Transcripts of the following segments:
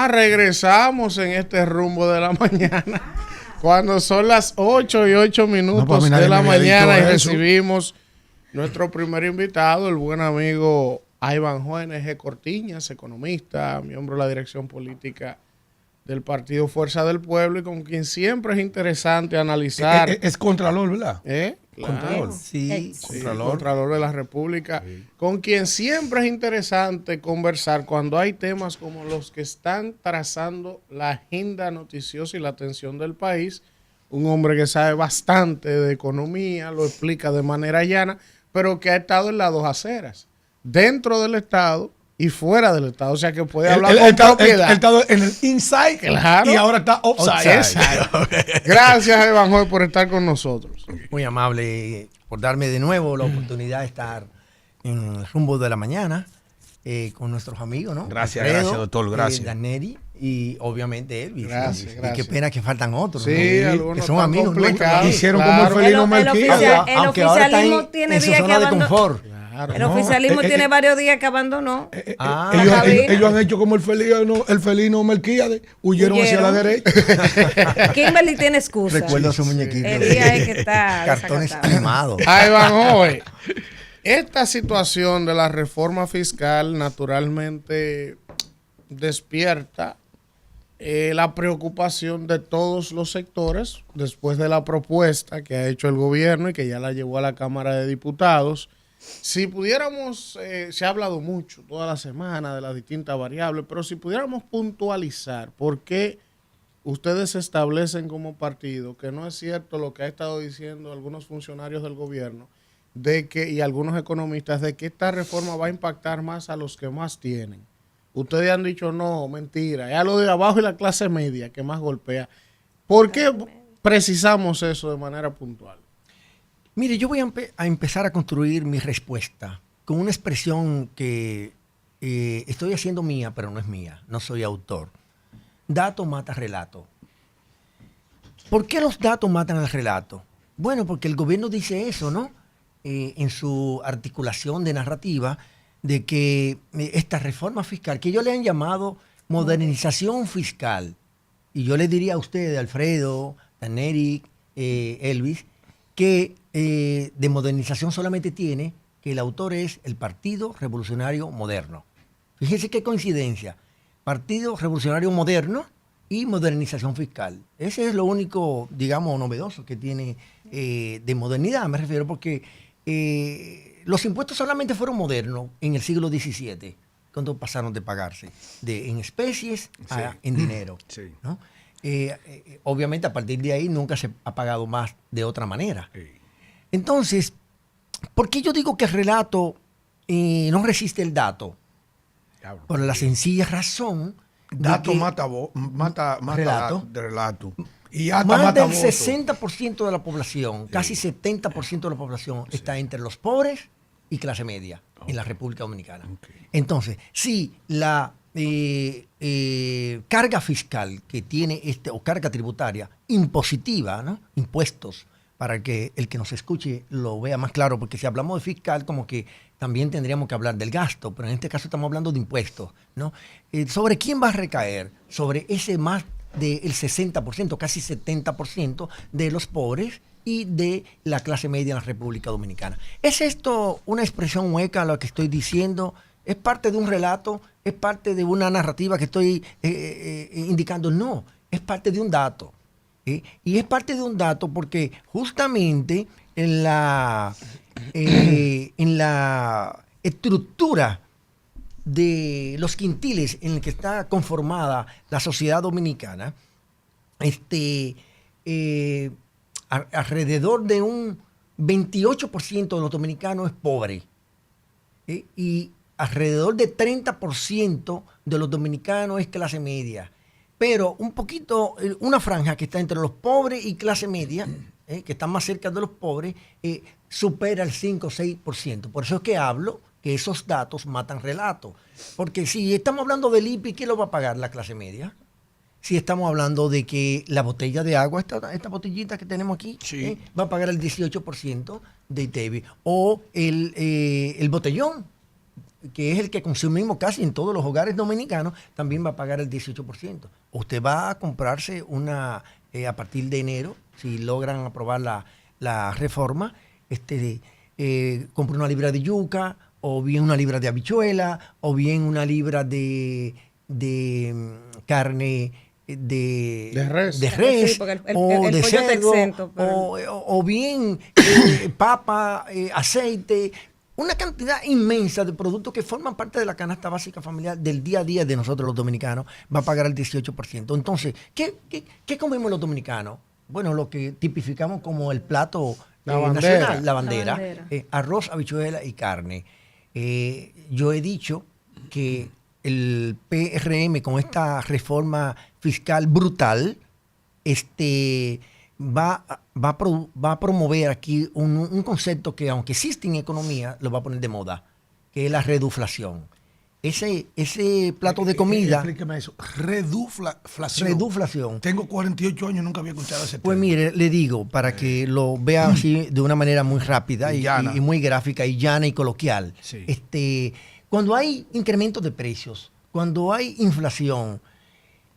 regresamos en este rumbo de la mañana. Cuando son las 8:08 de la mañana y recibimos nuestro primer invitado, el buen amigo Ivanhoe N.G. Cortiñas, economista, miembro de la dirección política del partido Fuerza del Pueblo y con quien siempre es interesante analizar. Es Contralor, ¿verdad? Claro. Contralor. Sí, Contralor de la República, sí. Con quien siempre es interesante conversar cuando hay temas como los que están trazando la agenda noticiosa y la atención del país. Un hombre que sabe bastante de economía, lo explica de manera llana, pero que ha estado en las dos aceras, dentro del Estado y fuera del Estado, o sea que puede hablar con propiedad. Él está en el inside, claro, y ahora está outside. Gracias, Evangelio, por estar con nosotros. Muy amable por darme de nuevo la oportunidad de estar en el rumbo de la mañana con nuestros amigos, ¿no? Gracias, Alfredo, gracias, doctor, gracias. Daneri y obviamente Elvis. Gracias, ¿no? gracias. Y qué pena que faltan otros, sí, ¿no? Que son amigos, ¿no? Hicieron como el felino Melquía. El oficialismo tiene días que abandonó. El oficialismo tiene varios días que abandonó. Ellos han hecho como el felino Melquíades, huyeron hacia la derecha. Kimberly tiene excusa. Recuerdo a su muñequito. El día es que está cartones animados. Ivanhoe, esta situación de la reforma fiscal naturalmente despierta la preocupación de todos los sectores después de la propuesta que ha hecho el gobierno y que ya la llevó a la Cámara de Diputados. Si pudiéramos, se ha hablado mucho toda la semana de las distintas variables, pero si pudiéramos puntualizar por qué ustedes establecen como partido que no es cierto lo que ha estado diciendo algunos funcionarios del gobierno y algunos economistas de que esta reforma va a impactar más a los que más tienen. Ustedes han dicho no, mentira, es a lo de abajo y la clase media que más golpea. ¿Por qué precisamos eso de manera puntual? Mire, yo voy a empezar a construir mi respuesta con una expresión que estoy haciendo mía, pero no es mía, no soy autor. Dato mata relato. ¿Por qué los datos matan al relato? Bueno, porque el gobierno dice eso, ¿no? En su articulación de narrativa, de que esta reforma fiscal, que ellos le han llamado modernización fiscal, y yo le diría a ustedes, Alfredo, Daneri, Elvis, que de modernización solamente tiene que el autor es el Partido Revolucionario Moderno. Fíjense qué coincidencia. Partido Revolucionario Moderno y modernización fiscal. Ese es lo único, digamos, novedoso que tiene de modernidad, me refiero, porque los impuestos solamente fueron modernos en el siglo XVII, cuando pasaron de pagarse en especies en dinero. Sí. ¿No? Obviamente a partir de ahí nunca se ha pagado más de otra manera. Sí. Entonces, ¿por qué yo digo que el relato no resiste el dato? Por la sencilla razón dato mata relato. Y más del 60% de la población, casi 70% de la población está entre los pobres y clase media en la República Dominicana. Entonces, si la carga fiscal que tiene o carga tributaria impositiva, ¿no? Impuestos, para que el que nos escuche lo vea más claro, porque si hablamos de fiscal, como que también tendríamos que hablar del gasto, pero en este caso estamos hablando de impuestos, ¿no? ¿Sobre quién va a recaer? Sobre ese más del 60%, casi 70% de los pobres y de la clase media en la República Dominicana. ¿Es esto una expresión hueca lo que estoy diciendo? ¿Es parte de un relato? ¿Es parte de una narrativa que estoy indicando? No, es parte de un dato. Y es parte de un dato porque justamente en la estructura de los quintiles en el que está conformada la sociedad dominicana, alrededor de un 28% de los dominicanos es pobre. Y alrededor de 30% de los dominicanos es clase media. Pero un poquito, una franja que está entre los pobres y clase media, que está más cerca de los pobres, supera el 5 o 6%. Por eso es que hablo que esos datos matan relatos. Porque si estamos hablando del IPI, ¿quién lo va a pagar? La clase media. Si estamos hablando de que la botella de agua, esta botellita que tenemos aquí, va a pagar el 18% de ITEVI. O el botellón que es el que consumimos casi en todos los hogares dominicanos, también va a pagar el 18%. Usted va a comprarse a partir de enero, si logran aprobar la reforma, compra una libra de yuca, o bien una libra de habichuela, o bien una libra de carne de res, sí, o el de pollo está cerdo, exento, pero... o bien papa, aceite, una cantidad inmensa de productos que forman parte de la canasta básica familiar del día a día de nosotros los dominicanos, va a pagar el 18%. Entonces, ¿qué comemos los dominicanos? Bueno, lo que tipificamos como el plato nacional, la bandera. Arroz, habichuela y carne. Yo he dicho que el PRM con esta reforma fiscal brutal va a promover aquí un concepto que, aunque existe en economía, lo va a poner de moda, que es la reduflación. Ese plato de comida... Explíqueme eso. Reduflación. Reduflación. Tengo 48 años y nunca había escuchado ese Pues término. mire, le digo, para que lo vea así de una manera muy rápida y muy gráfica y llana y coloquial. Sí. Cuando hay incremento de precios, cuando hay inflación,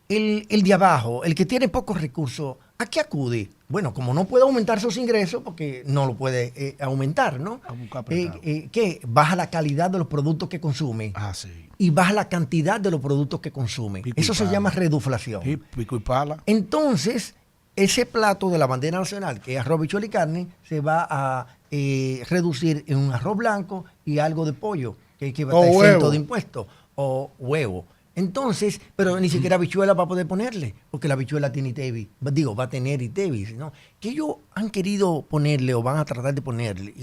el de abajo, el que tiene pocos recursos, ¿a qué acude? Bueno, como no puede aumentar sus ingresos, porque no lo puede aumentar, ¿no? ¿Qué? Baja la calidad de los productos que consume. Sí. Y baja la cantidad de los productos que consume. Eso se llama reduflación. Pico y pala. Entonces, ese plato de la bandera nacional, que es arroz, habichuela y carne, se va a reducir en un arroz blanco y algo de pollo, que va a estar exento de impuestos, o huevo. Entonces, pero ni siquiera habichuela va a poder ponerle, porque la habichuela tiene ITEVIS, va a tener ITEVIS, ¿no? Que ellos han querido ponerle o van a tratar de ponerle,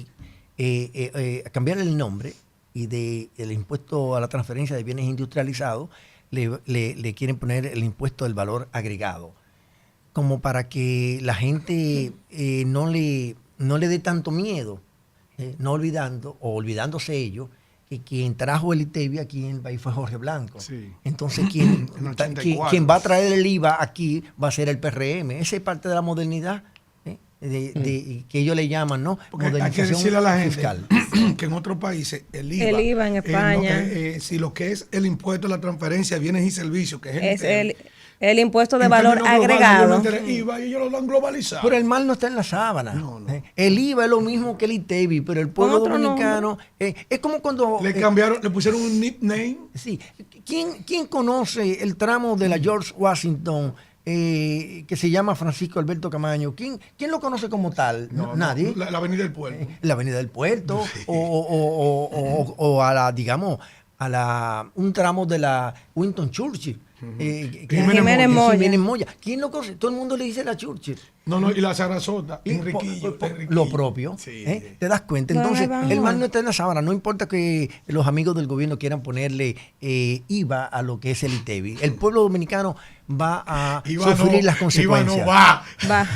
cambiarle el nombre y del impuesto a la transferencia de bienes industrializados, le quieren poner el impuesto del valor agregado, como para que la gente no le dé tanto miedo, no olvidándose ellos, que quien trajo el ITEVI aquí en el país fue Jorge Blanco. Sí. Entonces, quien va a traer el IVA aquí va a ser el PRM. Esa es parte de la modernidad que ellos le llaman, ¿no? Porque modernización hay que decirle a la gente fiscal. que en otros países el IVA en España. Si lo que es el impuesto a la transferencia de bienes y servicios, que es el impuesto de valor agregado. El IVA y ellos lo han globalizado. Pero el mal no está en la sábana. No. El IVA es lo mismo que el ITEVI, pero el pueblo dominicano es como cuando le pusieron un nickname. Sí. ¿Quién conoce el tramo de la George Washington que se llama Francisco Alberto Camaño? ¿Quién lo conoce como tal? Nadie. La Avenida del Puerto. La Avenida del Puerto, sí. o un tramo de la Winston Churchill. Jiménez Moya. ¿Quién lo conoce? Todo el mundo le dice la Churchill. No, y la Sarasota, Enriquillo. Lo propio. Sí. ¿Te das cuenta? Entonces, el mal no está en la sábana. No importa que los amigos del gobierno quieran ponerle IVA a lo que es el ITEVI. El pueblo dominicano va a sufrir las consecuencias. IVA no va.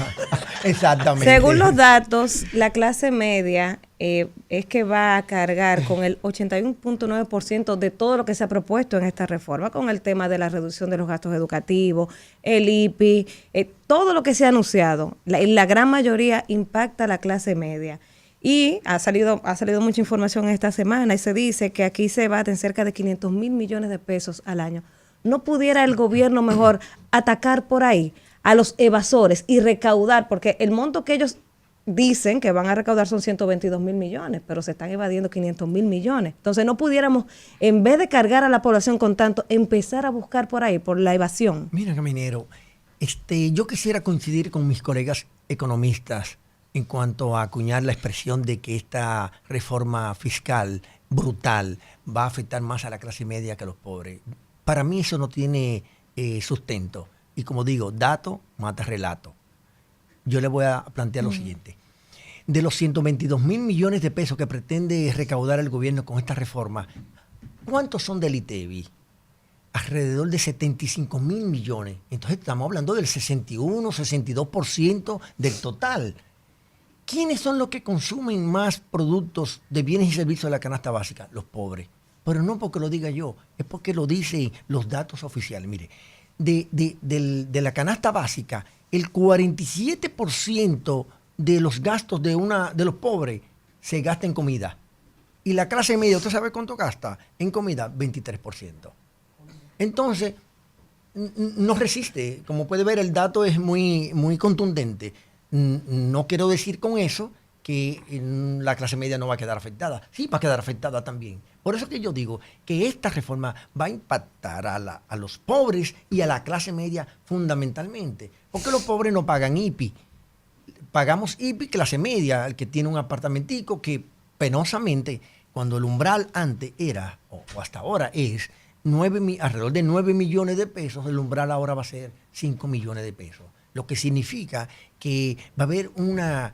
Exactamente. Según los datos, la clase media es que va a cargar con el 81.9% de todo lo que se ha propuesto en esta reforma, con el tema de la reducción de los gastos educativos, el IPI, todo lo que se ha anunciado. La gran mayoría impacta a la clase media. Y ha salido mucha información esta semana y se dice que aquí se baten cerca de 500 mil millones de pesos al año. ¿No pudiera el gobierno mejor atacar por ahí a los evasores y recaudar? Porque el monto que ellos dicen que van a recaudar son 122 mil millones, pero se están evadiendo 500 mil millones. Entonces no pudiéramos, en vez de cargar a la población con tanto, empezar a buscar por ahí, por la evasión. Mira, Caminero, yo quisiera coincidir con mis colegas economistas en cuanto a acuñar la expresión de que esta reforma fiscal brutal va a afectar más a la clase media que a los pobres. Para mí eso no tiene sustento. Y como digo, dato mata relato. Yo le voy a plantear lo siguiente. De los 122 mil millones de pesos que pretende recaudar el gobierno con esta reforma, ¿cuántos son del ITEVI? Alrededor de 75 mil millones. Entonces estamos hablando del 61, 62% del total. ¿Quiénes son los que consumen más productos de bienes y servicios de la canasta básica? Los pobres. Pero no porque lo diga yo, es porque lo dicen los datos oficiales. Mire, de la canasta básica, el 47% de los gastos de los pobres se gasta en comida. Y la clase media, ¿usted sabe cuánto gasta en comida? 23%. Entonces, no resiste. Como puede ver, el dato es muy, muy contundente. No quiero decir con eso que la clase media no va a quedar afectada. Sí, va a quedar afectada también. Por eso que yo digo que esta reforma va a impactar a los pobres y a la clase media fundamentalmente. Porque los pobres no pagan IPI. Pagamos IPI clase media, el que tiene un apartamentico que penosamente, cuando el umbral antes era, o hasta ahora es, alrededor de 9 millones de pesos, el umbral ahora va a ser 5 millones de pesos. Lo que significa que va a haber una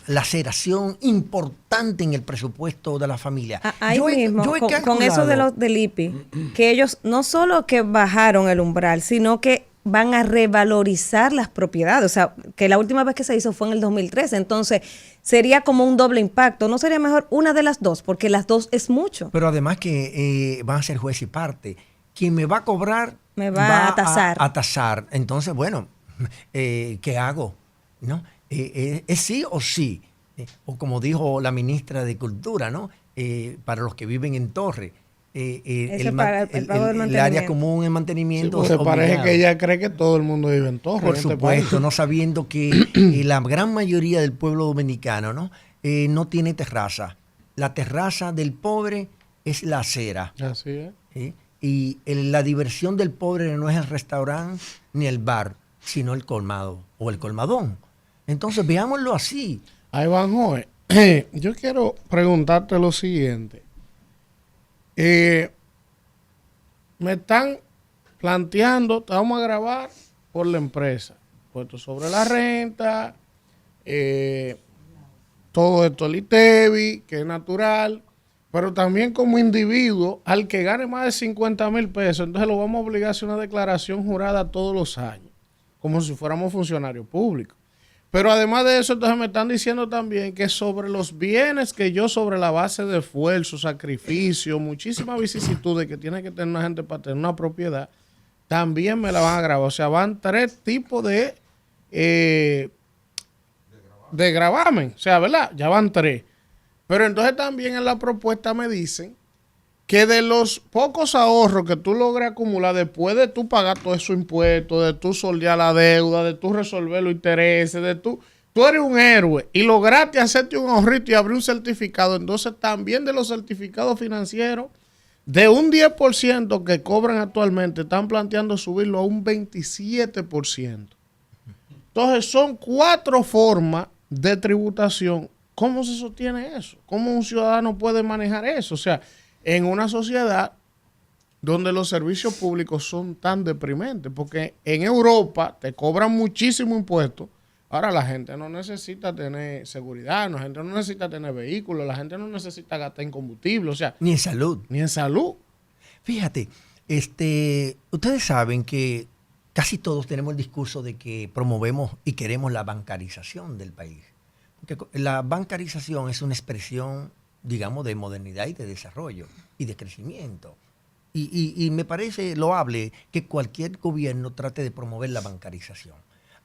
laceración importante en el presupuesto de la familia. Ahí mismo, con eso del IPI, que ellos no solo que bajaron el umbral, sino que van a revalorizar las propiedades. O sea, que la última vez que se hizo fue en el 2013. Entonces, sería como un doble impacto. ¿No sería mejor una de las dos? Porque las dos es mucho. Pero además que van a ser juez y parte. Quien me va a cobrar me va a tasar. A tasar. Entonces, bueno, ¿qué hago? ¿No? ¿Es sí o sí? O como dijo la ministra de Cultura, ¿no? Para los que viven en Torre. El pago del el área común en mantenimiento. Sí, pues parece que ella cree que todo el mundo vive en Torre. Por supuesto, no sabiendo que la gran mayoría del pueblo dominicano no tiene terraza. La terraza del pobre es la acera. Así es. ¿Sí? Y la diversión del pobre no es el restaurante ni el bar, sino el colmado o el colmadón. Entonces, veámoslo así. Ahí van, Joe. Yo quiero preguntarte lo siguiente. Me están planteando, te vamos a grabar por la empresa, puesto sobre la renta, todo esto el ITEVI, que es natural, pero también como individuo, al que gane más de 50,000 pesos, entonces lo vamos a obligar a hacer una declaración jurada todos los años, como si fuéramos funcionarios públicos. Pero además de eso, entonces me están diciendo también que sobre los bienes que yo, sobre la base de esfuerzo, sacrificio, muchísimas vicisitudes que tiene que tener una gente para tener una propiedad, también me la van a grabar. O sea, van 3 tipos de gravamen. O sea, ¿verdad? Ya van 3. Pero entonces también en la propuesta me dicen que de los pocos ahorros que tú logres acumular después de tú pagar todos esos impuestos, de tú soldear la deuda, de tú resolver los intereses, de tú eres un héroe y lograste hacerte un ahorrito y abrir un certificado, entonces también de los certificados financieros, de un 10% que cobran actualmente, están planteando subirlo a un 27%. Entonces son 4 formas de tributación. ¿Cómo se sostiene eso? ¿Cómo un ciudadano puede manejar eso? O sea, en una sociedad donde los servicios públicos son tan deprimentes, porque en Europa te cobran muchísimo impuestos. Ahora la gente no necesita tener seguridad, la gente no necesita tener vehículos, la gente no necesita gastar en combustible, o sea, ni en salud. Ni en salud. Fíjate, ustedes saben que casi todos tenemos el discurso de que promovemos y queremos la bancarización del país. Porque la bancarización es una expresión, digamos, de modernidad y de desarrollo y de crecimiento. Y me parece loable que cualquier gobierno trate de promover la bancarización.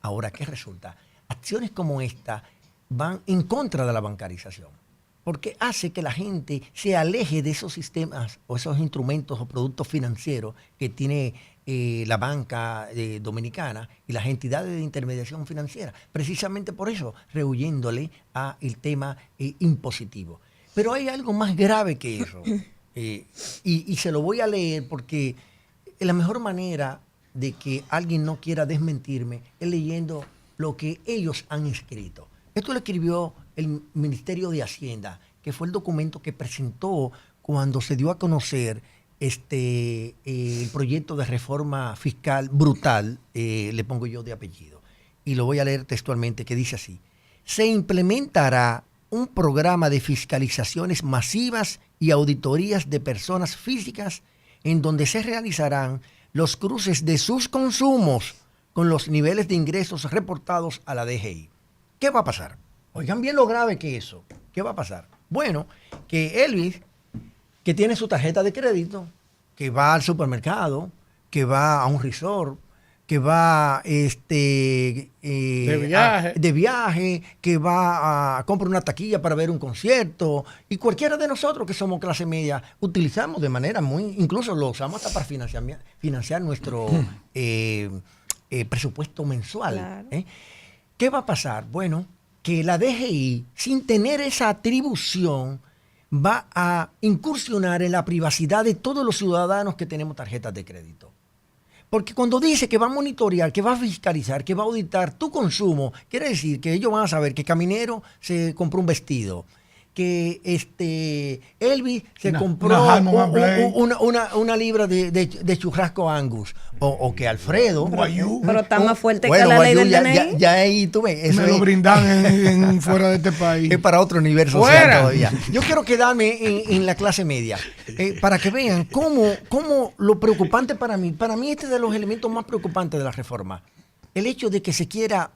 Ahora, ¿qué resulta? Acciones como esta van en contra de la bancarización, porque hace que la gente se aleje de esos sistemas o esos instrumentos o productos financieros que tiene la banca dominicana y las entidades de intermediación financiera, precisamente por eso, rehuyéndole a el tema impositivo. Pero hay algo más grave que eso, y se lo voy a leer porque la mejor manera de que alguien no quiera desmentirme es leyendo lo que ellos han escrito. Esto lo escribió el Ministerio de Hacienda, que fue el documento que presentó cuando se dio a conocer el proyecto de reforma fiscal brutal, le pongo yo de apellido, y lo voy a leer textualmente, que dice así: se implementará un programa de fiscalizaciones masivas y auditorías de personas físicas en donde se realizarán los cruces de sus consumos con los niveles de ingresos reportados a la DGI. ¿Qué va a pasar? Oigan bien lo grave que es eso. ¿Qué va a pasar? Bueno, que Elvis, que tiene su tarjeta de crédito, que va al supermercado, que va a un resort, que va de viaje, que va a comprar una taquilla para ver un concierto, y cualquiera de nosotros que somos clase media utilizamos de manera incluso lo usamos hasta para financiar nuestro presupuesto mensual. Claro. ¿Qué va a pasar? Bueno, que la DGI, sin tener esa atribución, va a incursionar en la privacidad de todos los ciudadanos que tenemos tarjetas de crédito. Porque cuando dice que va a monitorear, que va a fiscalizar, que va a auditar tu consumo, quiere decir que ellos van a saber que Caminero se compró un vestido, que Elvis se compró una libra de churrasco Angus, o que Alfredo. Pero está más fuerte que la ley del DNI. Ya ahí tú ves. Eso me lo brindan fuera de este país. Es para otro nivel social todavía. Yo quiero quedarme en la clase media, para que vean cómo lo preocupante para mí este es de los elementos más preocupantes de la reforma. El hecho de que se quiera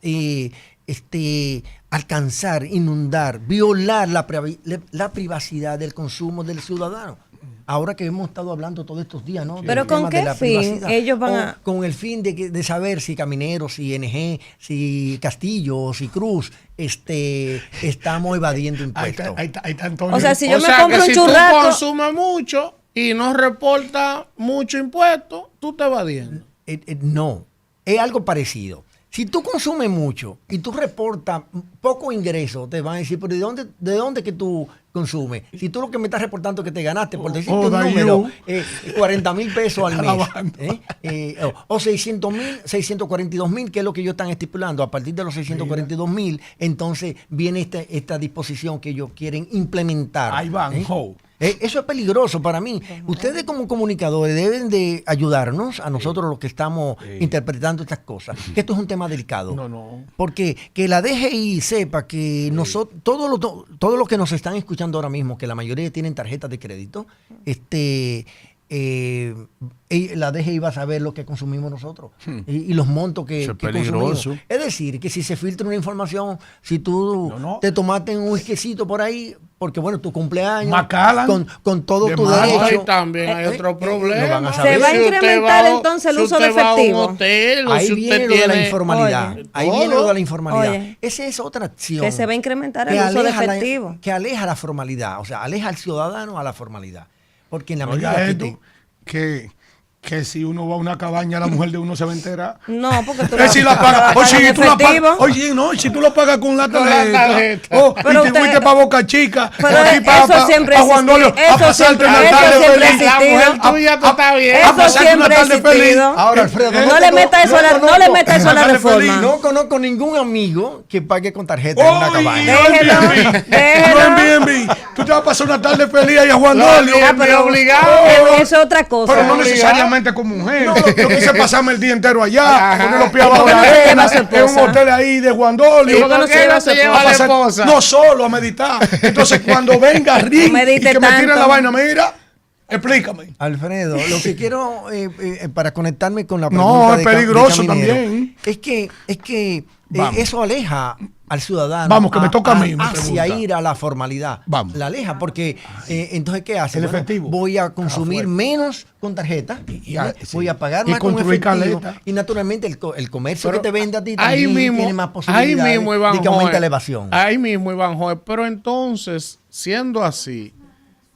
alcanzar, inundar, violar la privacidad del consumo del ciudadano. Ahora que hemos estado hablando todos estos días, ¿no? Pero ¿con qué fin ellos van a...? Con el fin de saber si Caminero, si ING, si Castillo, si Cruz, estamos evadiendo impuestos. Ahí está Antonio. O sea, si yo me compro un churrasco... Si tú consumes mucho y no reportas mucho impuesto, tú te evadiendo. No, es algo parecido. Si tú consumes mucho y tú reportas poco ingreso, te van a decir, pero ¿de dónde que tú consumes? Si tú lo que me estás reportando es que te ganaste, por decirte un número, 40,000 pesos al mes, o 642,000, que es lo que ellos están estipulando. A partir de los 642,000, entonces viene esta disposición que ellos quieren implementar. Ahí van, Eso es peligroso para mí. Ustedes como comunicadores deben de ayudarnos a nosotros los que estamos interpretando estas cosas. Que esto es un tema delicado. No. Porque que la DGI sepa que nosotros, todos los que nos están escuchando ahora mismo, que la mayoría tienen tarjetas de crédito, la DGI va a saber lo que consumimos nosotros y los montos que consumimos. Es decir, que si se filtra una información, si tú te tomaste un whiskycito por ahí, porque bueno, tu cumpleaños, con todo tu derecho. Ahí también hay otro problema. Se va a incrementar entonces el uso de efectivo. Ahí viene lo de la informalidad. Ahí viene lo de la informalidad. Esa es otra acción. Que se va a incrementar el uso de efectivo. Que aleja la formalidad, o sea, aleja al ciudadano a la formalidad. Porque en la medida que si uno va a una cabaña, la mujer de uno se va a enterar. No, porque tú si la pagas. Si tú lo pagas con la tarjeta. Y te fuiste para Boca Chica. Pero eso siempre a Juan Dolio, a pasarte una tarde feliz. La mujer tuya tú está bien. Eso siempre ha existido. Ahora, Alfredo, no le metas eso a la reforma. No conozco ningún amigo que pague con tarjeta en una cabaña. Déjelo. Tú te vas a pasar una tarde feliz ahí a Juan Dolio. Pero obligado. Eso es otra cosa. Pero no necesariamente con mujer. No, yo quise pasarme el día entero allá. Poner los pies abajo en un hotel ahí de Juan Dolio. ¿Por qué no se lleva a la esposa? No solo a meditar. Entonces cuando venga Rick y que me tiren la vaina, mira, explícame. Alfredo, lo que quiero para conectarme con la pregunta no, es peligroso también. Es que eso aleja al ciudadano. Vamos, que me toca a mí. Hacia ir a la formalidad. Vamos. La aleja porque entonces ¿qué hace? El efectivo. Voy a consumir menos con tarjeta. Voy a pagar más con efectivo. Caleta. Y naturalmente el comercio que te vende a ti ahí también mismo, tiene más posibilidades de que aumente la evasión. Ahí mismo, Iván Joel. Pero entonces, siendo así,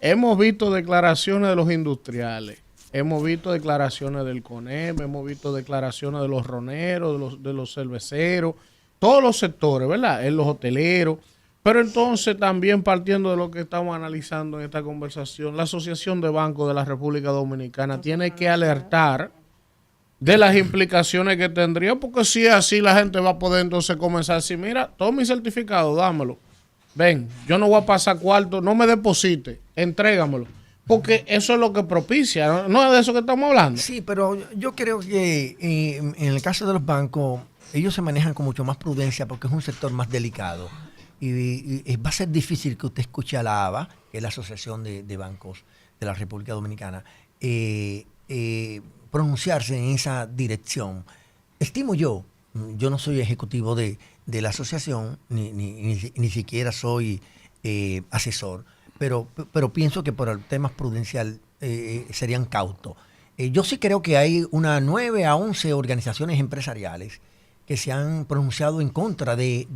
hemos visto declaraciones de los industriales, hemos visto declaraciones del CONEP, hemos visto declaraciones de los roneros, de los cerveceros, todos los sectores, ¿verdad? En los hoteleros. Pero entonces también partiendo de lo que estamos analizando en esta conversación, la Asociación de Bancos de la República Dominicana tiene que alertar de las implicaciones que tendría, porque si es así la gente va a poder entonces comenzar a decir, mira, todo mi certificado, dámelo. Ven, yo no voy a pasar cuarto, no me deposite, entrégamelo. Porque eso es lo que propicia, ¿no es de eso que estamos hablando? Sí, pero yo creo que en el caso de los bancos, ellos se manejan con mucho más prudencia porque es un sector más delicado. Y va a ser difícil que usted escuche a la ABA, que es la Asociación de Bancos de la República Dominicana, pronunciarse en esa dirección. Estimo yo no soy ejecutivo de la asociación, ni siquiera soy asesor, pero pienso que por el tema prudencial serían cautos. Yo sí creo que hay unas 9 a 11 organizaciones empresariales que se han pronunciado en contra del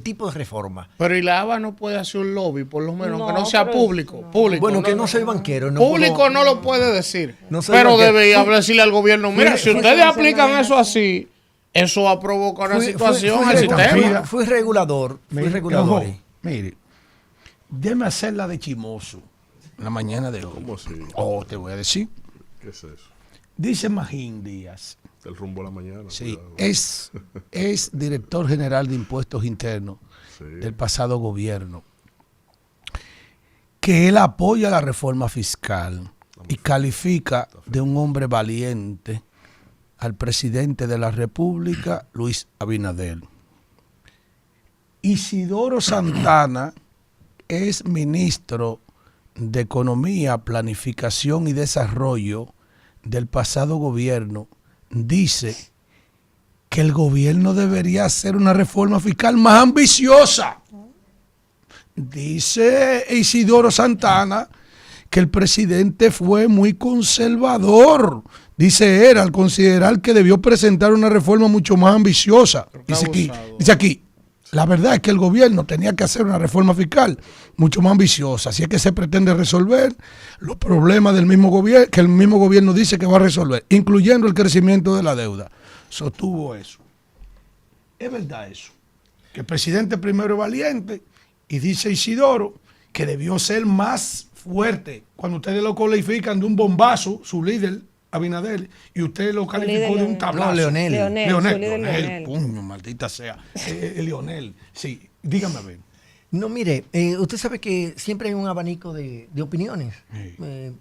tipo de reforma. Pero y la ABA no puede hacer un lobby, por lo menos, No, aunque no sea pero- público. no. Público. Bueno, que no soy banquero. No Público puedo- no lo puede decir. No soy Pero banquero. debe decirle al gobierno, mira, si ustedes fui- aplican fui- eso así, eso va a provocar una situación al sistema. Fui regulador. Fui regulador. Ojo, mire, déme hacer la de chimoso en la mañana de hoy. ¿Cómo así? Oh, te voy a decir. ¿Qué es eso? Dice Magín Díaz, Del rumbo a la mañana. sí, cuidado. es director general de impuestos internos Sí. del pasado gobierno, que él apoya la reforma fiscal y califica de un hombre valiente al presidente de la República, Luis Abinader. Isidoro Santana es ministro de Economía, Planificación y Desarrollo del pasado gobierno. Dice que el gobierno debería hacer una reforma fiscal más ambiciosa. Dice Isidoro Santana que el presidente fue muy conservador. Dice él, al considerar que debió presentar una reforma mucho más ambiciosa. Dice aquí, la verdad es que el gobierno tenía que hacer una reforma fiscal mucho más ambiciosa. Así es que se pretende resolver los problemas del mismo gobierno, que el mismo gobierno dice que va a resolver, incluyendo el crecimiento de la deuda. Sostuvo eso. Es verdad eso. Que el presidente primero es valiente y dice Isidoro que debió ser más fuerte. Cuando ustedes lo califican de un bombazo, su líder, Abinader, y usted lo calificó de un tablazo. No, Leonel. Su líder Leonel. Puño, maldita sea. Leonel, sí, dígame a ver. No, mire, usted sabe que siempre hay un abanico de opiniones. Sí.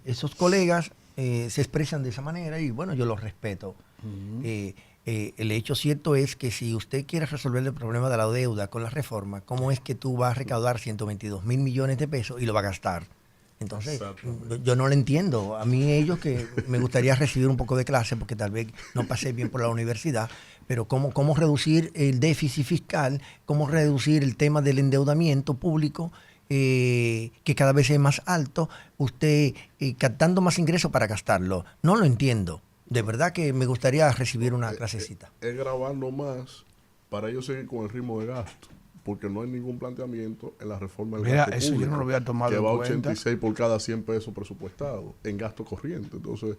Esos colegas se expresan de esa manera y bueno, yo los respeto. El hecho cierto es que si usted quiere resolver el problema de la deuda con la reforma, ¿cómo es que tú vas a recaudar 122 mil millones de pesos y lo va a gastar? Entonces, yo no lo entiendo. A mí ellos que me gustaría recibir un poco de clase porque tal vez no pasé bien por la universidad, pero cómo reducir el déficit fiscal, cómo reducir el tema del endeudamiento público, que cada vez es más alto, usted captando más ingresos para gastarlo. No lo entiendo. De verdad que me gustaría recibir una clasecita. Es grabarlo más para ellos seguir con el ritmo de gasto. Porque no hay ningún planteamiento en la reforma del Mira, gasto eso yo público, no lo había tomado que en va a cuenta. 86 por cada 100 pesos presupuestados en gasto corriente. Entonces,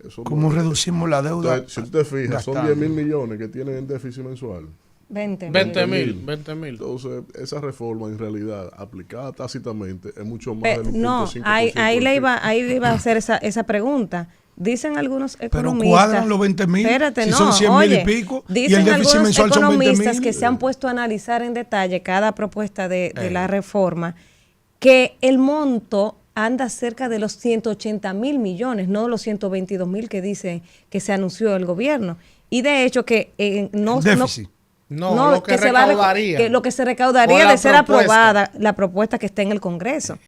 eso ¿Cómo no- reducimos la deuda? Entonces, si usted te fija, son gastando? 10 mil millones que tienen en déficit mensual. 20 20.000. Entonces, esa reforma en realidad, aplicada tácitamente, es mucho más del 1.5%. No, ahí le iba a hacer esa pregunta. Dicen algunos Pero economistas. cuadran los 20.000, Espérate, si no, son 100 mil y oye, pico, y dicen el déficit algunos mensual son 20.000. economistas que se han puesto a analizar en detalle cada propuesta de la reforma, que el monto anda cerca de los 180 mil millones, no los 122 mil que dice que se anunció el gobierno. Y de hecho que Déficit. No, lo que se va a recaudaría. que lo que se recaudaría Por la de ser propuesta. aprobada la propuesta que está en el Congreso.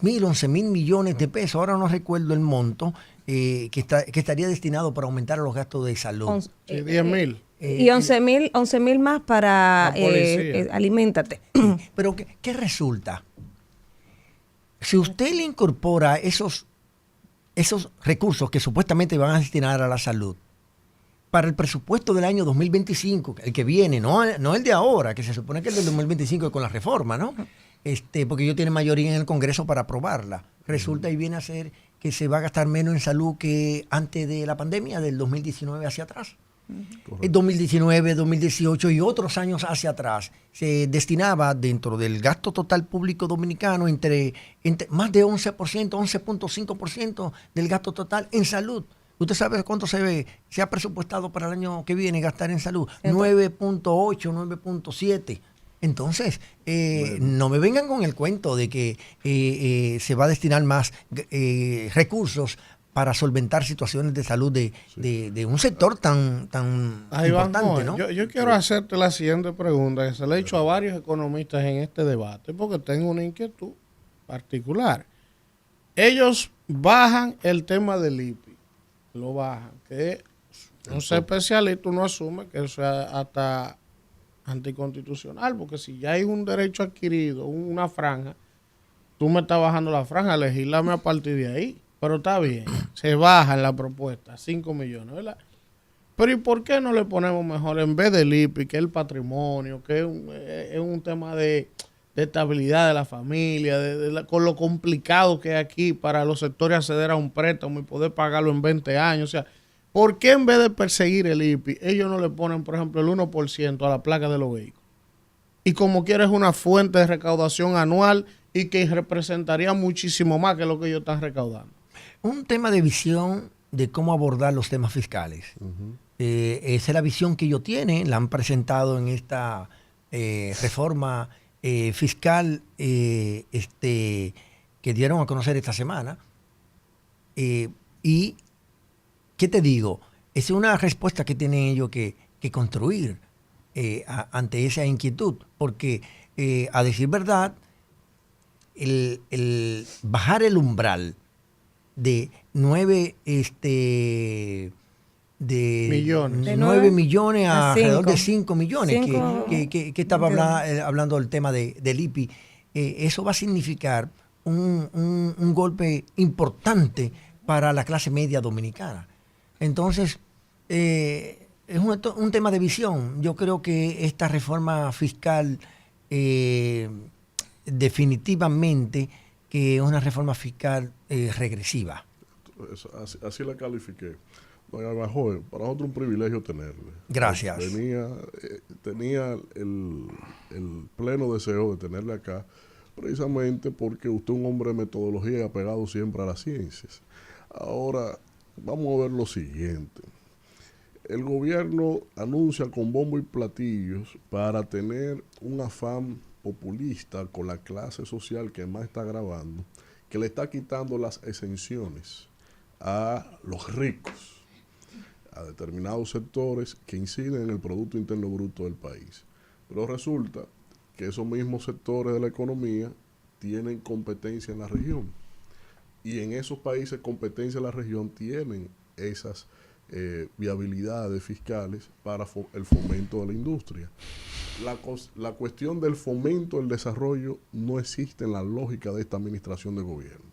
Mil, 11 mil millones de pesos, ahora no recuerdo el monto, que estaría destinado para aumentar los gastos de salud. Sí, 10.000. Y 11 mil más para La policía. Aliméntate. Pero ¿qué resulta? Si usted le incorpora esos recursos que supuestamente van a destinar a la salud para el presupuesto del año 2025, el que viene, no el de ahora, que se supone que el del 2025 es con la reforma, ¿no? Porque ellos tienen mayoría en el Congreso para aprobarla. Resulta y viene a ser que se va a gastar menos en salud que antes de la pandemia, del 2019 hacia atrás. El 2019, 2018 y otros años hacia atrás se destinaba dentro del gasto total público dominicano entre más de 11%, 11.5% del gasto total en salud. ¿Usted sabe cuánto se ha presupuestado para el año que viene gastar en salud? 9.8, 9.7. Entonces, no me vengan con el cuento de que se va a destinar más recursos para solventar situaciones de salud de un sector tan importante, ¿no? Yo quiero hacerte la siguiente pregunta, que se le he hecho a varios economistas en este debate, porque tengo una inquietud particular. Ellos bajan el tema del IPI, lo bajan, que no sé especialista, uno asume que eso es hasta anticonstitucional, porque si ya hay un derecho adquirido, una franja, tú me estás bajando la franja, legislame a partir de ahí. Pero está bien, se baja en la propuesta, 5 millones, ¿verdad? Pero ¿y por qué no le ponemos mejor, en vez del IPI, que es el patrimonio, que es un tema de estabilidad de la familia, con lo complicado que es aquí para los sectores acceder a un préstamo y poder pagarlo en 20 años? O sea, ¿por qué en vez de perseguir el IPI, ellos no le ponen, por ejemplo, el 1% a la placa de los vehículos? Y como quieres una fuente de recaudación anual y que representaría muchísimo más que lo que ellos están recaudando. Un tema de visión de cómo abordar los temas fiscales. Esa es la visión que ellos tienen, la han presentado en esta reforma fiscal que dieron a conocer esta semana. Y, ¿qué te digo? Es una respuesta que tienen ellos que construir ante esa inquietud, porque a decir verdad, el bajar el umbral de 9 millones a alrededor de 5 millones que estaba hablando del tema del IPI, eso va a significar un golpe importante para la clase media dominicana. Entonces, es un tema de visión. Yo creo que esta reforma fiscal definitivamente que es una reforma fiscal regresiva. Así la califiqué. Doña Almajoy, para nosotros un privilegio tenerle. Gracias. Tenía el pleno deseo de tenerle acá, precisamente porque usted es un hombre de metodología y apegado siempre a las ciencias. Ahora, vamos a ver lo siguiente. El gobierno anuncia con bombo y platillos para tener un afán populista con la clase social que más está agravando, que le está quitando las exenciones a los ricos, a determinados sectores que inciden en el Producto Interno Bruto del país. Pero resulta que esos mismos sectores de la economía tienen competencia en la región. Y en esos países competencia en la región tienen esas viabilidades fiscales para el fomento de la industria. La cuestión del fomento del desarrollo no existe en la lógica de esta administración de gobierno.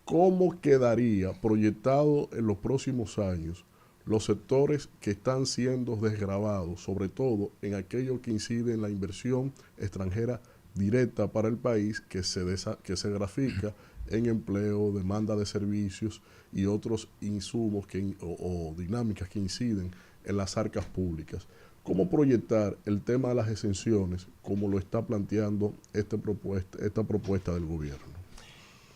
¿Cómo quedaría proyectado en los próximos años los sectores que están siendo desgravados, sobre todo en aquello que incide en la inversión extranjera directa para el país, que se grafica en empleo, demanda de servicios y otros insumos o dinámicas que inciden en las arcas públicas? ¿Cómo proyectar el tema de las exenciones como lo está planteando esta propuesta del gobierno?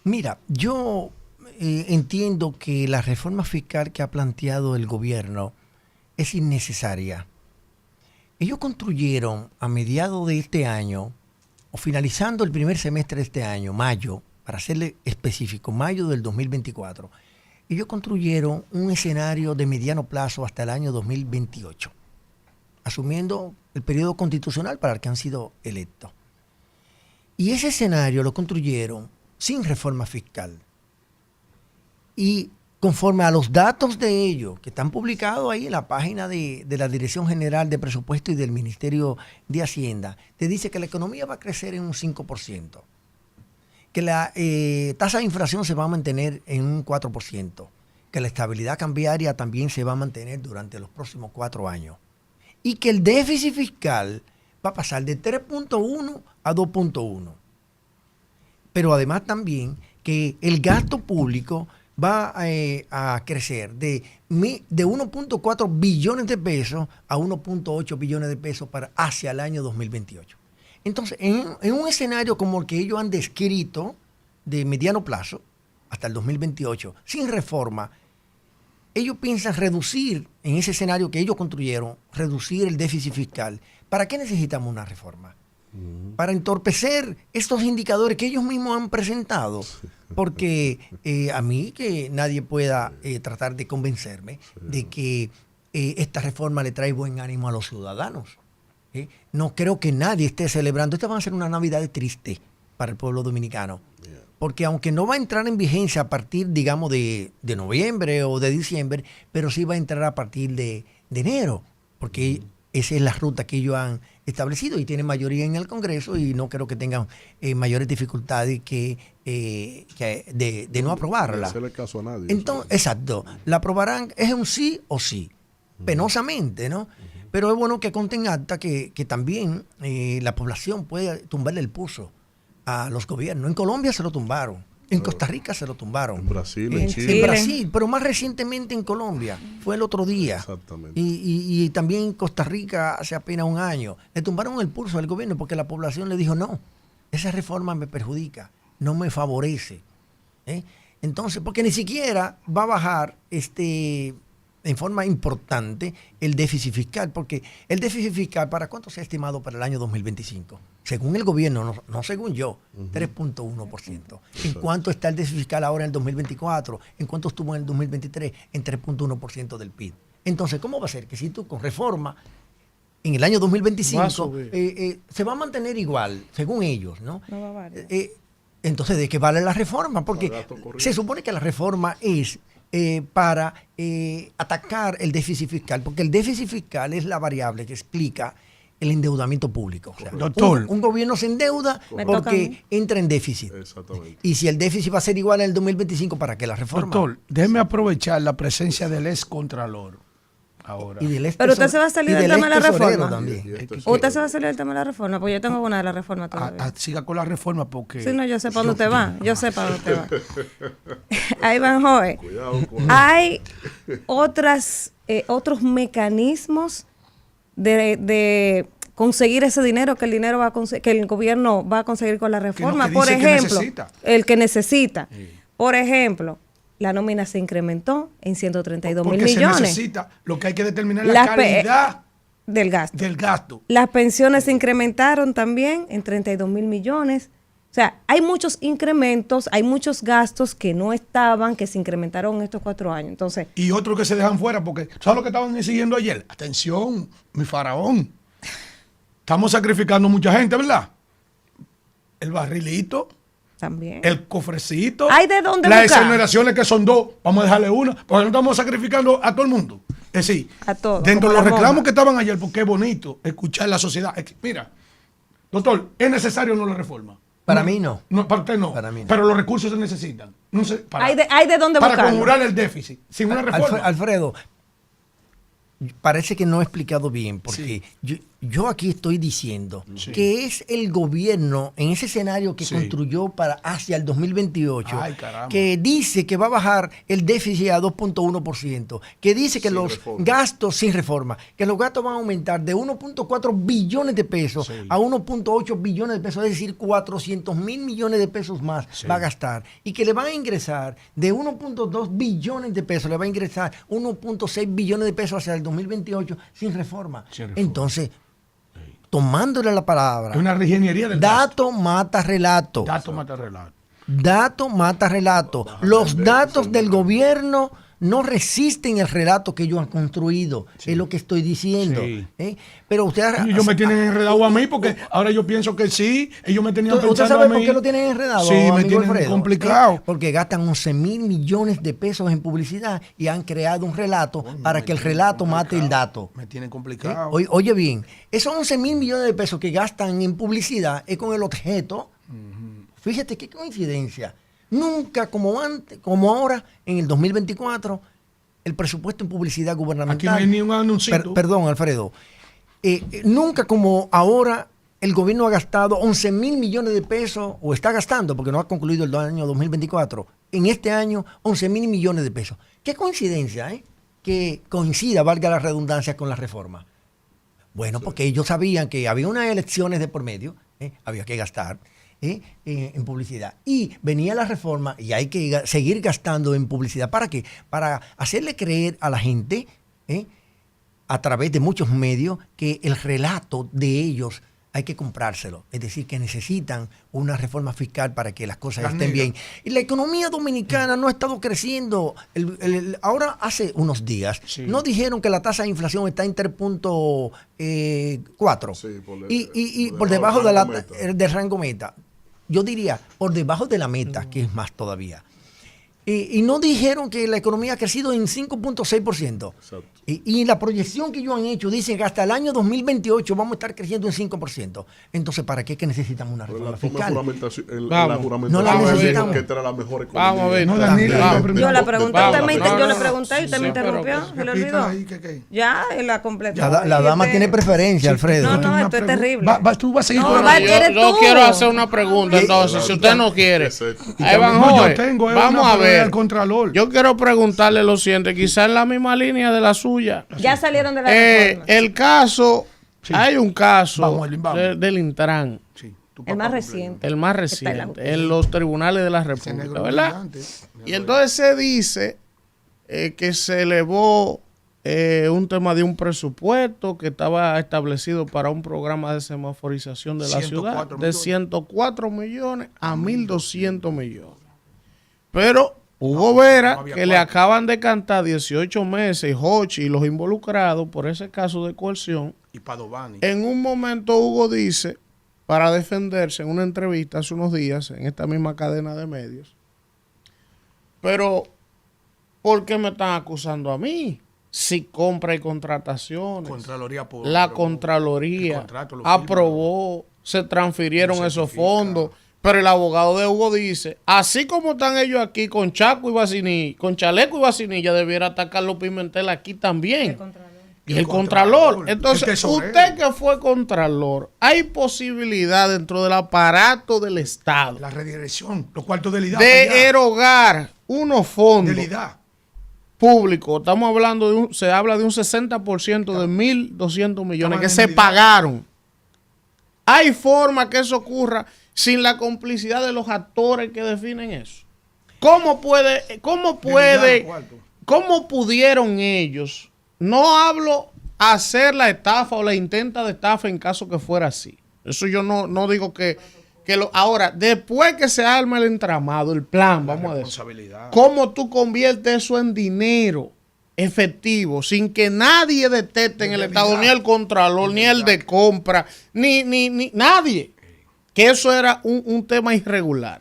Mira, yo entiendo que la reforma fiscal que ha planteado el gobierno es innecesaria. Ellos construyeron a mediados de este año, o finalizando el primer semestre de este año, mayo, para serle específico, mayo del 2024, ellos construyeron un escenario de mediano plazo hasta el año 2028, asumiendo el periodo constitucional para el que han sido electos. Y ese escenario lo construyeron sin reforma fiscal. Y conforme a los datos de ellos, que están publicados ahí en la página de la Dirección General de Presupuesto y del Ministerio de Hacienda, te dice que la economía va a crecer en un 5%, que la tasa de inflación se va a mantener en un 4%, que la estabilidad cambiaria también se va a mantener durante los próximos 4 años, y que el déficit fiscal va a pasar de 3.1 a 2.1. Pero además también que el gasto público va a crecer de 1.4 billones de pesos a 1.8 billones de pesos hacia el año 2028. Entonces, en un escenario como el que ellos han descrito de mediano plazo, hasta el 2028, sin reforma, ellos piensan reducir, en ese escenario que ellos construyeron, reducir el déficit fiscal. ¿Para qué necesitamos una reforma? para entorpecer estos indicadores que ellos mismos han presentado. Porque a mí que nadie pueda tratar de convencerme de que esta reforma le trae buen ánimo a los ciudadanos. No creo que nadie esté celebrando. Esta va a ser una Navidad triste para el pueblo dominicano. Porque aunque no va a entrar en vigencia a partir, digamos, de noviembre o de diciembre, pero sí va a entrar a partir de enero. Porque esa es la ruta que ellos han establecido y tienen mayoría en el Congreso y no creo que tengan mayores dificultades de no aprobarla. No hacerle caso a nadie. Entonces, exacto. La aprobarán, es un sí o sí. Penosamente, ¿no? Pero es bueno que conten acta que también la población puede tumbarle el pulso a los gobiernos. En Colombia se lo tumbaron. En Costa Rica se lo tumbaron. En Brasil, En en Chile. Chile. En Brasil, pero más recientemente en Colombia. Fue el otro día. Exactamente. Y también en Costa Rica hace apenas un año. Le tumbaron el pulso al gobierno porque la población le dijo, no, esa reforma me perjudica, no me favorece. Entonces, porque ni siquiera va a bajar en forma importante el déficit fiscal, porque el déficit fiscal, ¿para cuánto se ha estimado para el año 2025? Según el gobierno, no según yo, 3.1%. ¿En cuánto está el déficit fiscal ahora en el 2024? ¿En cuánto estuvo en el 2023? En 3.1% del PIB. Entonces, ¿cómo va a ser que si tú con reforma en el año 2025 se va a mantener igual, según ellos, ¿no? No va a variar. Entonces, ¿de qué vale la reforma? Porque se supone que la reforma es para atacar el déficit fiscal, porque el déficit fiscal es la variable que explica el endeudamiento público. O sea, Doctor. un gobierno se endeuda porque entra en déficit. Exactamente. Y si el déficit va a ser igual en el 2025, ¿para qué la reforma? Doctor, déjeme aprovechar la presencia del ex contralor ahora. Y del ex Pero usted se va a tesor- salir y del del tema de ex la tesorero reforma. también. Y este Usted se va a salir del tema de la reforma, pues yo tengo una de la reforma todavía. Siga con la reforma porque... Sí, no, yo sé para dónde usted va. Yo sé para dónde usted va. Ahí van, Joe. Cuidado con Hay otros mecanismos de conseguir ese dinero que que el gobierno va a conseguir con la reforma. que Por dice que ejemplo, necesita. el que necesita. Por ejemplo, la nómina se incrementó en 132 mil porque se millones necesita, lo que hay que determinar es la Las pe- calidad del gasto. del gasto. Las pensiones se incrementaron también en 32 mil millones. O sea, hay muchos incrementos, hay muchos gastos que no estaban, que se incrementaron en estos 4 años. Entonces, Y otros que se dejan fuera, porque ¿sabes lo que estaban exigiendo ayer? Atención, mi faraón. Estamos sacrificando mucha gente, ¿verdad? El barrilito, también. el cofrecito. ¿Hay de dónde las buscar? exoneraciones que son 2, vamos a dejarle una, porque no estamos sacrificando a todo el mundo. Es decir, A todos, dentro de como los la reclamos moda. que estaban ayer, porque es bonito escuchar la sociedad. Es que, mira, doctor, ¿es necesario o no la reforma? Para mí no. Para usted no. Para mí no. Pero los recursos se necesitan. No sé, Hay de dónde para buscarlo. conjurar el déficit. Sin una reforma. Alfredo, parece que no he explicado bien, porque yo aquí estoy diciendo que es el gobierno en ese escenario que construyó para hacia el 2028, Ay, caramba. que dice que va a bajar el déficit a 2.1%, que dice que Sin los reforma. gastos sin reforma, que los gastos van a aumentar de 1.4 billones de pesos a 1.8 billones de pesos, es decir, 400 mil millones de pesos más va a gastar, y que le van a ingresar de 1.2 billones de pesos, le va a ingresar 1.6 billones de pesos hacia el 2028 sin reforma. Sin reforma. Entonces, tomándole la palabra, Es una reingeniería del gasto. dato mata relato. Dato mata relato. Dato mata relato. Los datos del gobierno no resisten el relato que ellos han construido. Es lo que estoy diciendo. Sí. Pero usted... Ellos me tienen enredado a mí porque ahora yo pienso que sí. Ellos me tenían ¿Usted pensando sabe a mí. por qué lo tienen enredado? Sí, me amigo tienen Alfredo? complicado. Porque gastan 11 mil millones de pesos en publicidad y han creado un relato para que el relato mate el dato. Me tienen complicado. Oye bien, esos 11 mil millones de pesos que gastan en publicidad es con el objeto. Fíjate qué coincidencia. Nunca como antes, como ahora, en el 2024, el presupuesto en publicidad gubernamental. Aquí no hay ni un anuncito. Perdón, Alfredo. Nunca como ahora el gobierno ha gastado 11 mil millones de pesos, o está gastando, porque no ha concluido el año 2024. En este año, 11 mil millones de pesos. Qué coincidencia, que coincida, valga la redundancia, con la reforma. Bueno, porque ellos sabían que había unas elecciones de por medio, había que gastar en publicidad. Y venía la reforma y hay que seguir gastando en publicidad. ¿Para qué? Para hacerle creer a la gente, a través de muchos medios, que el relato de ellos hay que comprárselo. Es decir, que necesitan una reforma fiscal para que las cosas estén bien. Y la economía dominicana no ha estado creciendo. Ahora, hace unos días, nos dijeron que la tasa de inflación está en 3.4. Sí, y por debajo del rango meta. Yo diría, por debajo de la meta, que es más todavía. Y no dijeron que la economía ha crecido en 5.6%. Y la proyección que ellos han hecho dicen que hasta el año 2028 vamos a estar creciendo en 5%. Entonces, ¿para qué que necesitamos una reforma fiscal? La juramentación No la necesitamos. que esta era la mejor economía. Vamos a ver. Yo la pregunté, yo le pregunté y usted me Sí, interrumpió. ¿Se le olvidó? Ya, él la completó. La dama tiene preferencia, Alfredo. No, esto es terrible. Tú vas a seguir No, con va, eres Yo tú. quiero hacer una pregunta, entonces, si usted no quiere. No, yo tengo Vamos a ver. al Contralor. Yo quiero preguntarle lo siguiente, quizás en la misma línea de la suya. Ya salieron de la reforma. El caso, Sí. hay un caso Vamos, Elvin, vamos. del Intran, Sí, tu El papá más completo. reciente. el más Está reciente, en los tribunales de la Ese República, negro ¿verdad? brillante. Y entonces se dice que se elevó un tema de un presupuesto que estaba establecido para un programa de semaforización de la ciudad 104 de millones. 104 millones a 1.200 millones. Pero Hugo Vera, no había que le cuarto. acaban de cantar 18 meses, Hochi y los involucrados por ese caso de coerción, Y Padovani. en un momento Hugo dice, para defenderse en una entrevista hace unos días, en esta misma cadena de medios, pero ¿por qué me están acusando a mí? Si compra y contrataciones, Contraloría por la el Contraloría contrato lo aprobó, se transfirieron Lo esos certifica. fondos, pero el abogado de Hugo dice, así como están ellos aquí con Chaco y Bacinilla, con Chaleco y Bacinilla, debiera estar Carlos Pimentel aquí también. Y el Contralor. Entonces, el tesorero. usted que fue Contralor, ¿hay posibilidad dentro del aparato del Estado La redirección, los cuartos del IDA. de erogar unos fondos Del IDA. públicos? Estamos hablando se habla de un 60% de 1.200 millones que Estaban se en el IDA. pagaron. ¿Hay forma que eso ocurra sin la complicidad de los actores que definen eso? ¿Cómo pudieron ellos? No hablo hacer la estafa o la intenta de estafa en caso que fuera así. Eso yo no digo que ahora, después que se arma el entramado, el plan, vamos a decir, Responsabilidad. ¿cómo tú conviertes eso en dinero efectivo sin que nadie detecte en el Estado, ni el Contralor, ni el de compra, ni nadie? Que eso era un tema irregular.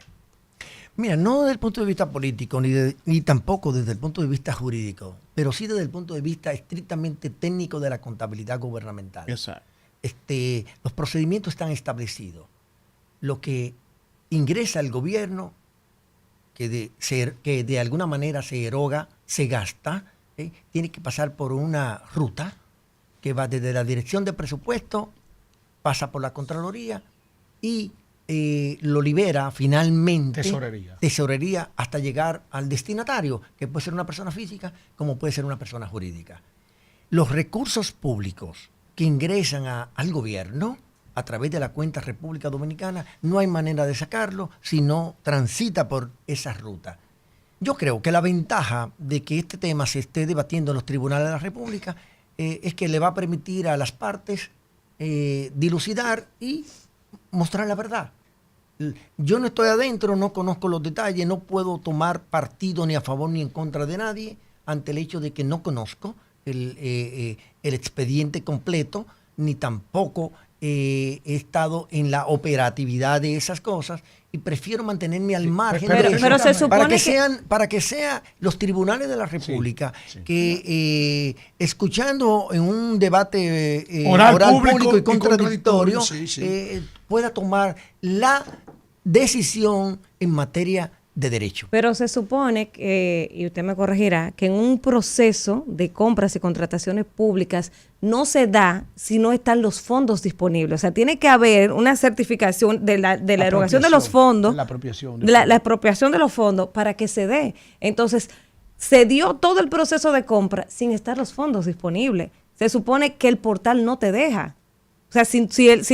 Mira, no desde el punto de vista político, ni tampoco desde el punto de vista jurídico, pero sí desde el punto de vista estrictamente técnico de la contabilidad gubernamental. Exacto. Los procedimientos están establecidos. Lo que ingresa el gobierno, que de alguna manera se eroga, se gasta, tiene que pasar por una ruta que va desde la dirección de presupuesto, pasa por la Contraloría y lo libera finalmente tesorería hasta llegar al destinatario, que puede ser una persona física como puede ser una persona jurídica. Los recursos públicos que ingresan al gobierno a través de la cuenta República Dominicana, no hay manera de sacarlo si no transita por esa ruta. Yo creo que la ventaja de que este tema se esté debatiendo en los tribunales de la República es que le va a permitir a las partes dilucidar y mostrar la verdad. Yo no estoy adentro, no conozco los detalles, no puedo tomar partido ni a favor ni en contra de nadie ante el hecho de que no conozco el expediente completo, ni tampoco he estado en la operatividad de esas cosas y prefiero mantenerme al margen de eso, pero se supone para que sean los tribunales de la República que escuchando en un debate oral público y contradictorio pueda tomar la decisión en materia de derecho. Pero se supone que, y usted me corregirá, que en un proceso de compras y contrataciones públicas no se da si no están los fondos disponibles. O sea, tiene que haber una certificación de la erogación de los fondos, la apropiación de los fondos para que se dé. Entonces, se dio todo el proceso de compra sin estar los fondos disponibles. Se supone que el portal no te deja. O sea, si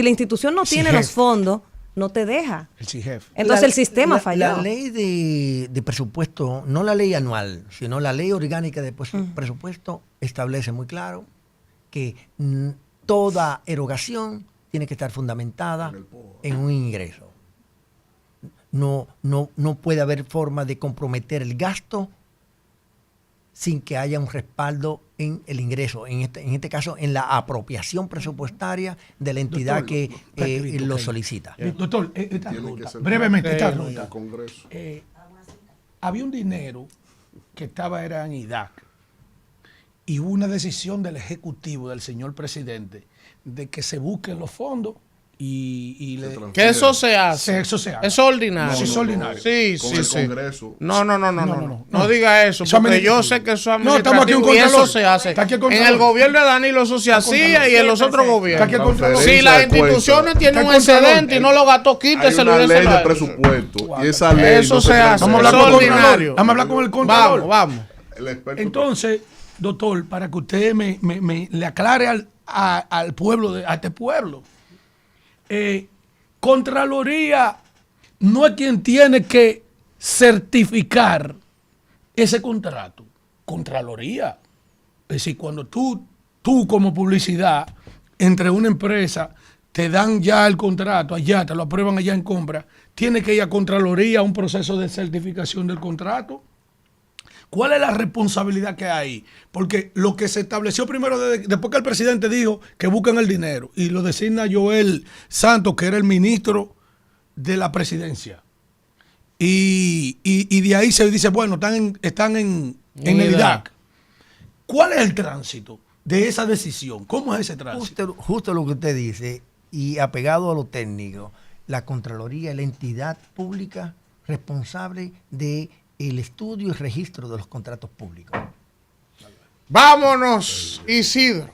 la institución no tiene los fondos, no te deja. El CIGEF. Entonces el sistema falló. La ley de presupuesto, no la ley anual, sino la ley orgánica de presupuesto establece muy claro que toda erogación tiene que estar fundamentada en un ingreso. No puede haber forma de comprometer el gasto sin que haya un respaldo en el ingreso, en este caso en la apropiación presupuestaria de la entidad Doctor, que lo solicita. Doctor, esta Tiene que ruta, ser brevemente, esta en ruta. el Congreso. Había un dinero que era en IDAC y hubo una decisión del Ejecutivo, del señor presidente, de que se busquen los fondos y le... transfiere. Que eso se hace. Eso se hace. Es ordinario. Sí, es ordinario. Sí, Con sí, el sí. Congreso. No diga eso, Eso porque yo administrativo. sé que eso es No, estamos aquí un administrativo y eso contralor. se hace. Está aquí el En contralor. el gobierno de Danilo eso se hacía y en los otros Está aquí el gobiernos. contralor. Si las de cuenta. instituciones tienen un Está el contralor. excedente y no lo gastó, Hay quíteselo y una ley déselo a de él. presupuesto y esa ley Eso no se hace. Vamos a transfiere. hablar con el ordinario. contralor. Vamos a hablar con el contralor. Vamos. El experto Entonces, doctor, para que usted le aclare al pueblo, a este pueblo, Contraloría no es quien tiene que certificar ese contrato. Contraloría. Es decir, cuando tú como publicidad, entre una empresa, te dan ya el contrato, allá, te lo aprueban allá en compra, tiene que ir a Contraloría a un proceso de certificación del contrato. ¿Cuál es la responsabilidad que hay? Porque lo que se estableció primero, después que el presidente dijo que buscan el dinero, y lo designa Joel Santos, que era el ministro de la presidencia. Y de ahí se dice, bueno, están en el IDAC. ¿Cuál es el tránsito de esa decisión? ¿Cómo es ese tránsito? Justo lo que usted dice, y apegado a lo técnico, la Contraloría es la entidad pública responsable de el estudio y registro de los contratos públicos. Vámonos, Isidro.